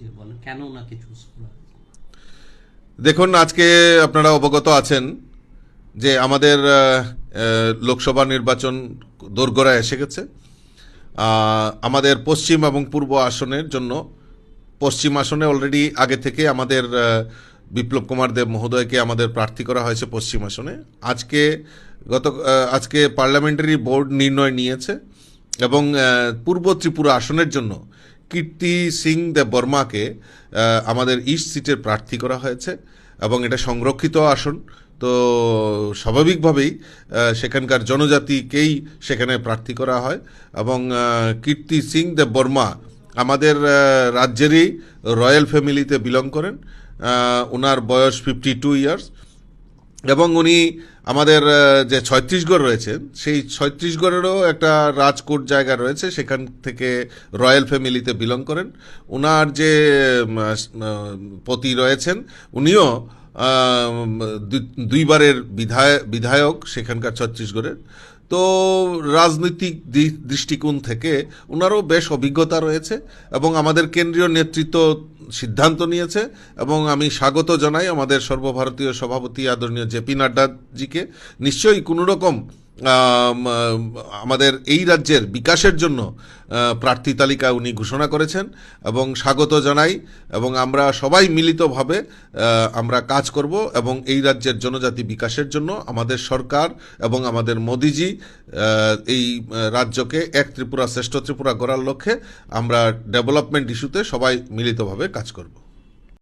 বুঝিয়ে বলেন কেন ওনাকে চুজ করা হয়েছে? দেখুন, আজকে আপনারা অবগত আছেন যে আমাদের লোকসভা নির্বাচন দোরগোড়ায় এসে গেছে। আমাদের পশ্চিম এবং পূর্ব আসনের জন্য পশ্চিম আসনে অলরেডি আগে থেকে আমাদের বিপ্লব কুমার দেব মহোদয়কে আমাদের প্রার্থী করা হয়েছে পশ্চিম আসনে। আজকে পার্লামেন্টারি বোর্ড নির্ণয় নিয়েছে এবং পূর্ব ত্রিপুরা আসনের জন্য কীর্তি সিং দেব বর্মাকে আমাদের ইস্ট সিটের প্রার্থী করা হয়েছে এবং এটা সংরক্ষিত আসন। তো স্বাভাবিকভাবেই সেখানকার জনজাতিকেই সেখানে প্রার্থী করা হয় এবং কীর্তি সিং দেব বর্মা আমাদের রাজ্যেরই রয়্যাল ফ্যামিলিতে বিলং করেন। ওনার বয়স 52 ইয়ার্স এবং উনি আমাদের যে ছত্তিশগড় রয়েছেন সেই ছত্তিশগড়েরও একটা রাজকোট জায়গা রয়েছে, সেখান থেকে রয়্যাল ফ্যামিলিতে বিলং করেন। ওনার যে পতি রয়েছেন উনিও দুইবারের বিধায়ক সেখানকার ছত্তিশগড়ের। তো রাজনৈতিক দৃষ্টিকোণ থেকে ওনারও বেশ অভিজ্ঞতা রয়েছে এবং আমাদের কেন্দ্রীয় নেতৃত্ব সিদ্ধান্ত নিয়েছে এবং আমি স্বাগত জানাই আমাদের সর্বভারতীয় সভাপতি আদরণীয় জেপি নাড্ডাজিকে। নিশ্চয়ই কোনো রকম আমাদের এই রাজ্যের বিকাশের জন্য প্রার্থী তালিকা উনি ঘোষণা করেছেন এবং স্বাগত জানাই এবং আমরা সবাই মিলিতভাবে আমরা কাজ করব এবং এই রাজ্যের জনজাতি বিকাশের জন্য আমাদের সরকার এবং আমাদের মোদিজি এই রাজ্যকে এক ত্রিপুরা শ্রেষ্ঠ ত্রিপুরা গড়ার লক্ষ্যে আমরা ডেভেলপমেন্ট ইস্যুতে সবাই মিলিতভাবে কাজ করব।